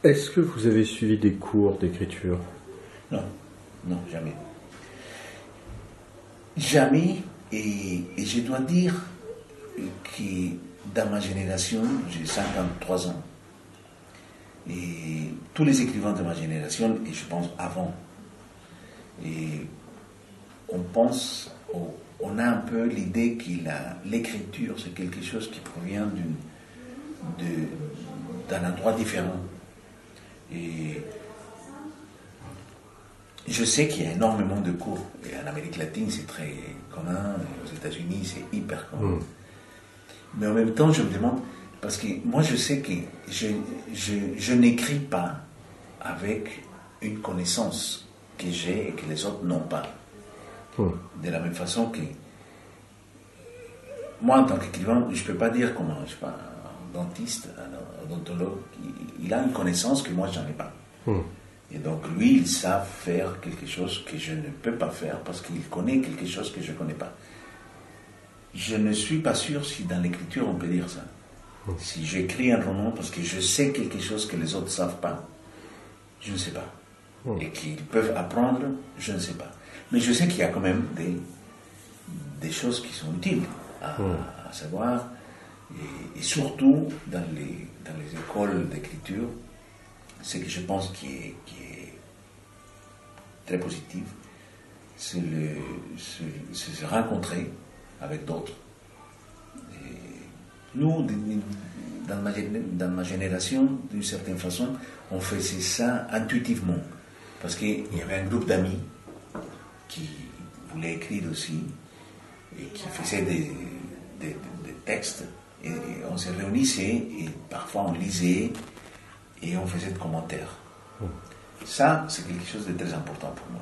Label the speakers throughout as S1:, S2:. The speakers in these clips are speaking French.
S1: Est-ce que vous avez suivi des cours d'écriture?
S2: Non, non, jamais. Jamais, et je dois dire que dans ma génération, j'ai 53 ans, et tous les écrivains de ma génération, et je pense avant, et on a un peu l'idée que l'écriture, c'est quelque chose qui provient d'un endroit différent. Et je sais qu'il y a énormément de cours, et en Amérique latine c'est très commun, et aux États-Unis c'est hyper commun. Mais en même temps, je me demande, parce que moi je sais que je n'écris pas avec une connaissance que j'ai et que les autres n'ont pas. De la même façon que moi, en tant qu'écrivain, je ne peux pas dire comment, je ne sais pas, un dentiste, un odontologue, il a une connaissance que moi, je n'en ai pas. Et donc, lui, il sait faire quelque chose que je ne peux pas faire parce qu'il connaît quelque chose que je ne connais pas. Je ne suis pas sûr si dans l'écriture, on peut dire ça. Si j'écris un roman parce que je sais quelque chose que les autres ne savent pas, je ne sais pas. Et qu'ils peuvent apprendre, je ne sais pas. Mais je sais qu'il y a quand même des choses qui sont utiles à savoir, et surtout dans les écoles d'écriture, ce que je pense qui est très positif, c'est se rencontrer avec d'autres. Et nous, dans ma génération, d'une certaine façon, on faisait ça intuitivement, parce qu'il y avait un groupe d'amis qui voulait écrire aussi et qui faisait des textes, et on se réunissait et parfois on lisait et on faisait des commentaires. Ça, c'est quelque chose de très important pour moi.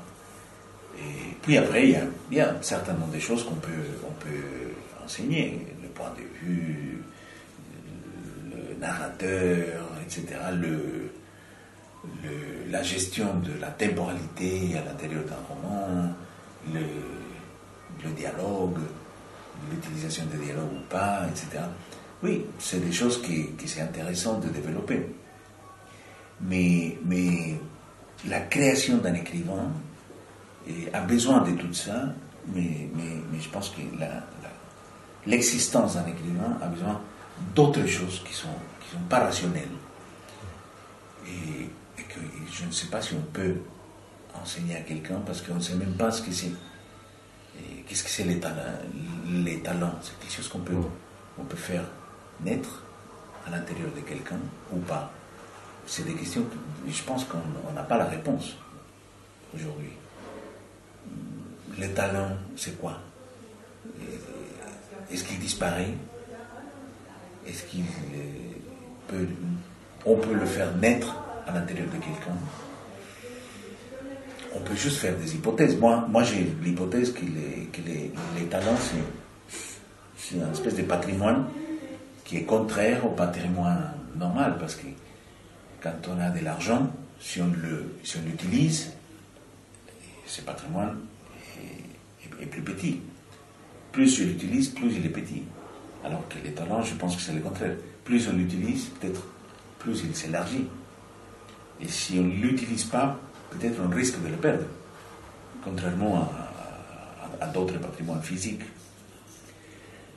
S2: Et puis après, il y a un certain nombre de choses qu'on peut enseigner, le point de vue, le narrateur, etc., la gestion de la temporalité à l'intérieur d'un roman, le dialogue, l'utilisation des dialogues ou pas, etc. Oui, c'est des choses qui c'est intéressant de développer. Mais la création d'un écrivain a besoin de tout ça, mais je pense que l'existence d'un écrivain a besoin d'autres choses qui sont pas rationnelles. Et que je ne sais pas si on peut enseigner à quelqu'un parce qu'on ne sait même pas ce que c'est. Qu'est-ce que c'est les talents? C'est quelque chose qu'on peut faire naître à l'intérieur de quelqu'un ou pas. C'est des questions que je pense qu'on n'a pas la réponse aujourd'hui. Le talent, c'est quoi? Est-ce qu'il disparaît? Est-ce on peut le faire naître à l'intérieur de quelqu'un? On peut juste faire des hypothèses. Moi j'ai l'hypothèse que les talents, c'est une espèce de patrimoine qui est contraire au patrimoine normal, parce que quand on a de l'argent, si on l'utilise, ce patrimoine est plus petit. Plus je l'utilise, plus il est petit. Alors que les talents, je pense que c'est le contraire. Plus on l'utilise, peut-être plus il s'élargit. Et si on ne l'utilise pas, peut-être on risque de le perdre, contrairement à d'autres patrimoines physiques.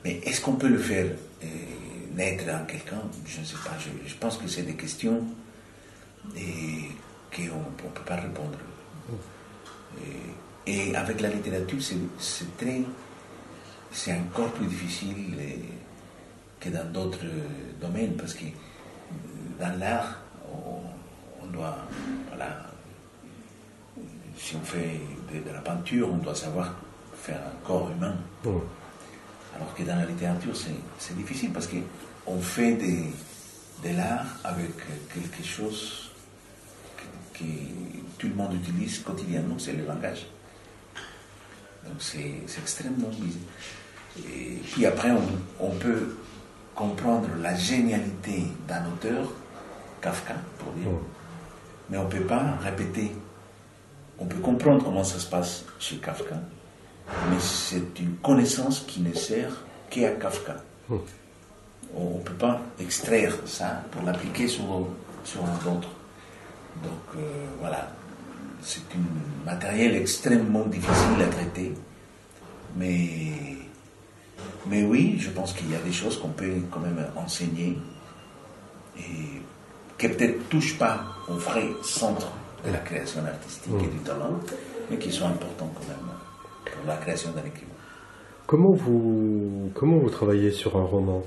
S2: Mais est-ce qu'on peut le faire naître en quelqu'un? Je ne sais pas. Je pense que c'est des questions qu'on ne peut pas répondre. Et avec la littérature, c'est encore plus difficile que dans d'autres domaines, parce que dans l'art, on doit, voilà, si on fait de la peinture, on doit savoir faire un corps humain. Alors que dans la littérature, c'est difficile, parce qu'on fait de l'art avec quelque chose que tout le monde utilise quotidiennement, c'est le langage. Donc c'est extrêmement bizarre. Et puis après, on peut comprendre la génialité d'un auteur, Kafka, pour dire, mais on ne peut pas répéter. On peut comprendre comment ça se passe chez Kafka, mais c'est une connaissance qui ne sert qu'à Kafka. On ne peut pas extraire ça pour l'appliquer sur un autre. Donc voilà, c'est un matériel extrêmement difficile à traiter, mais oui, je pense qu'il y a des choses qu'on peut quand même enseigner et qui peut-être ne touchent pas au vrai centre de la création artistique et du talent, mais qui sont importants quand même pour la création d'un écrivain.
S1: Comment vous travaillez sur un roman?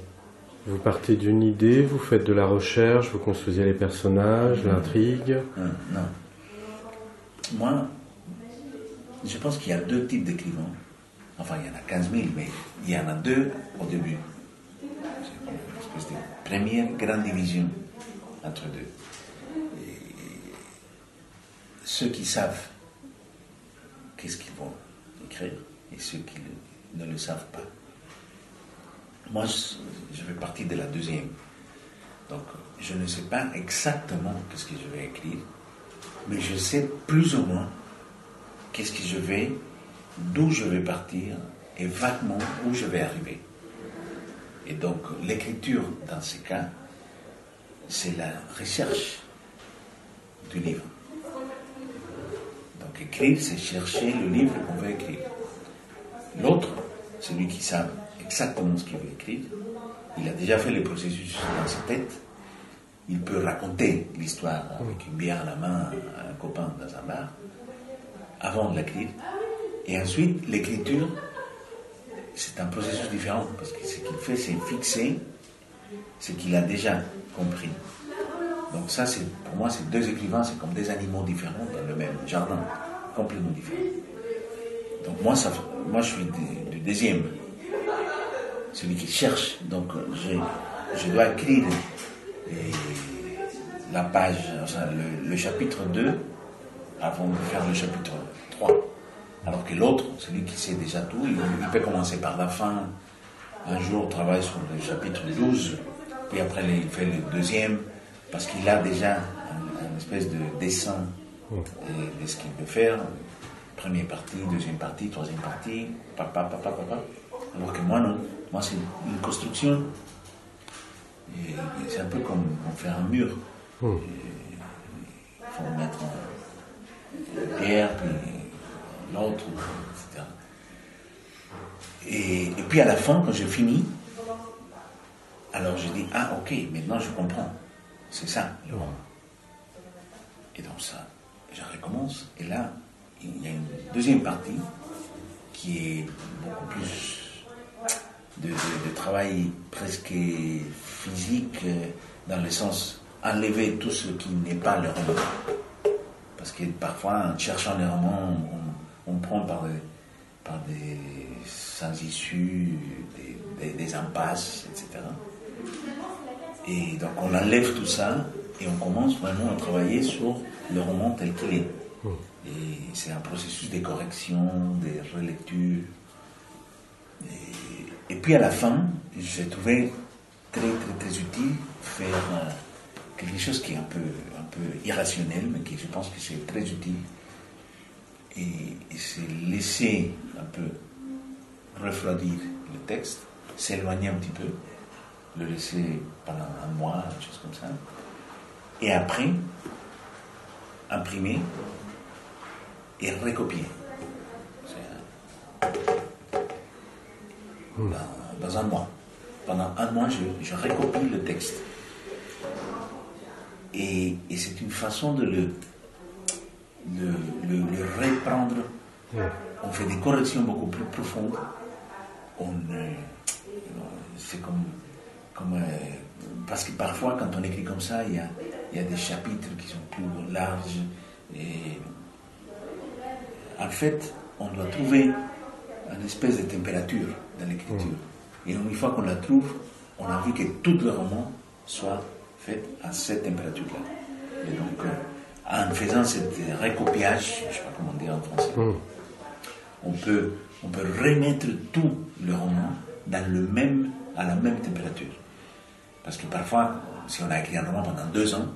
S1: Vous partez d'une idée, vous faites de la recherche, vous construisez les personnages, l'intrigue?
S2: Non. Moi, je pense qu'il y a deux types d'écrivains. Enfin, il y en a 15 000, mais il y en a deux au début. C'est une espèce de première grande division entre deux. Et ceux qui savent qu'est-ce qu'ils vont écrire et ceux qui ne le savent pas. Moi, je fais partie de la deuxième. Donc, je ne sais pas exactement qu'est-ce que je vais écrire, mais je sais plus ou moins qu'est-ce que je vais, d'où je vais partir et vaguement où je vais arriver. Et donc, l'écriture, dans ces cas, c'est la recherche du livre. Donc, écrire, c'est chercher le livre qu'on veut écrire. L'autre, celui qui sait exactement ce qu'il veut écrire, il a déjà fait le processus dans sa tête, il peut raconter l'histoire avec une bière à la main à un copain dans un bar, avant de l'écrire. Et ensuite, l'écriture, c'est un processus différent, parce que ce qu'il fait, c'est fixer ce qu'il a déjà compris. Donc ça, pour moi, ces deux écrivains, c'est comme des animaux différents dans le même jardin, complètement différents. Donc moi, je suis du deuxième, celui qui cherche. Donc je dois écrire la page, enfin, le chapitre 2 avant de faire le chapitre 3. Alors que l'autre, celui qui sait déjà tout, il peut commencer par la fin. Un jour, il travaille sur le chapitre 12, puis après, il fait le deuxième, parce qu'il a déjà une espèce de dessin de ce qu'il veut faire. Première partie, deuxième partie, troisième partie, papa. Alors que moi, non. Moi, c'est une construction. Et c'est un peu comme faire un mur. Il faut mettre une pierre, puis l'autre, etc. Et puis à la fin, quand je finis, alors je dis, ah ok, maintenant je comprends. C'est ça, le roman. Et donc ça, je recommence. Et là, il y a une deuxième partie qui est beaucoup plus de travail presque physique, dans le sens enlever tout ce qui n'est pas le roman. Parce que parfois, en cherchant les romans, on prend par des sans-issues, des impasses, etc. Et donc on enlève tout ça et on commence vraiment à travailler sur le roman tel qu'il est. Et c'est un processus de correction, de relecture. Et puis à la fin, j'ai trouvé très utile faire quelque chose qui est un peu irrationnel, mais qui je pense que c'est très utile. Et c'est laisser un peu refroidir le texte, s'éloigner un petit peu, le laisser pendant un mois, quelque chose comme ça. Et après, imprimer et recopier. Dans un mois. Pendant un mois, je recopie le texte. Et c'est une façon de le reprendre. On fait des corrections beaucoup plus profondes. C'est comme parce que parfois, quand on écrit comme ça, il y a des chapitres qui sont plus larges. Et en fait, on doit trouver une espèce de température dans l'écriture. Et une fois qu'on la trouve, on a envie que tout le roman soit fait à cette température-là. Et donc, en faisant ce recopiage, je ne sais pas comment dire en français, on peut remettre tout le roman à la même température. Parce que parfois, si on a écrit un roman pendant 2 ans,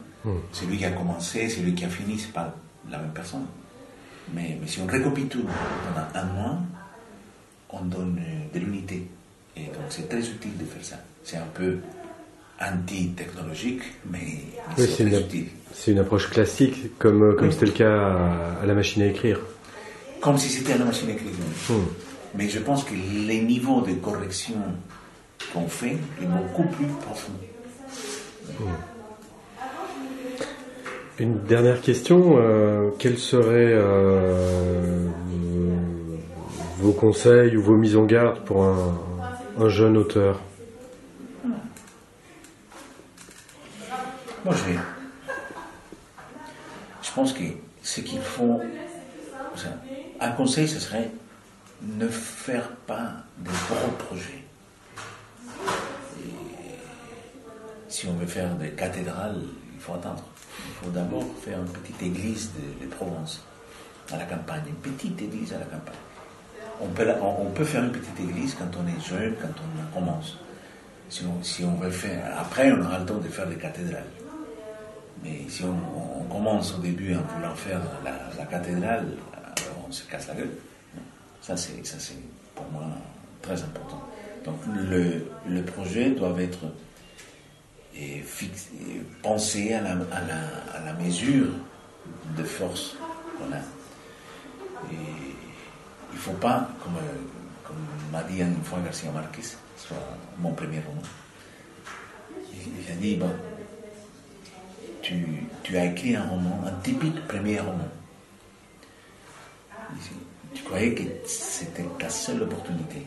S2: celui qui a commencé, celui qui a fini, ce n'est pas la même personne. Mais si on recopie tout pendant un mois, on donne de l'unité. Et donc c'est très utile de faire ça. C'est un peu anti-technologique, mais
S1: Oui,
S2: c'est très utile.
S1: c'est une approche classique, comme c'était le cas à la machine à écrire.
S2: Comme si c'était à la machine à écrire. Mais je pense que les niveaux de correction qu'on fait est beaucoup plus profond.
S1: Une dernière question, quels seraient vos conseils ou vos mises en garde pour un jeune auteur?
S2: Moi, je pense que ce qu'il faut, un conseil, ce serait ne faire pas de gros projets. Et si on veut faire des cathédrales, il faut attendre. Il faut d'abord faire une petite église de Provence, à la campagne, une petite église à la campagne. On peut faire une petite église quand on est jeune, quand on commence. Si on veut faire, après on aura le temps de faire des cathédrales. Mais si on commence au début en voulant faire la cathédrale, alors on se casse la gueule. Ça c'est pour moi très important. Donc le projet doit être pensé à la mesure de force qu'on a. Et il ne faut pas, comme m'a dit une fois Garcia Marquez, soit mon premier roman, il a dit, bon, tu as écrit un roman, un typique premier roman. Tu croyais que c'était ta seule opportunité.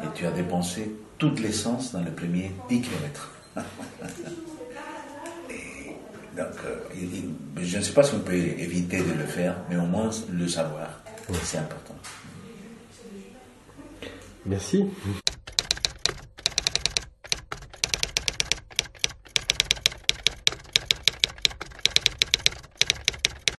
S2: Et tu as dépensé toute l'essence dans le premier 10 km. Donc, je ne sais pas si on peut éviter de le faire, mais au moins le savoir, c'est important.
S1: Merci.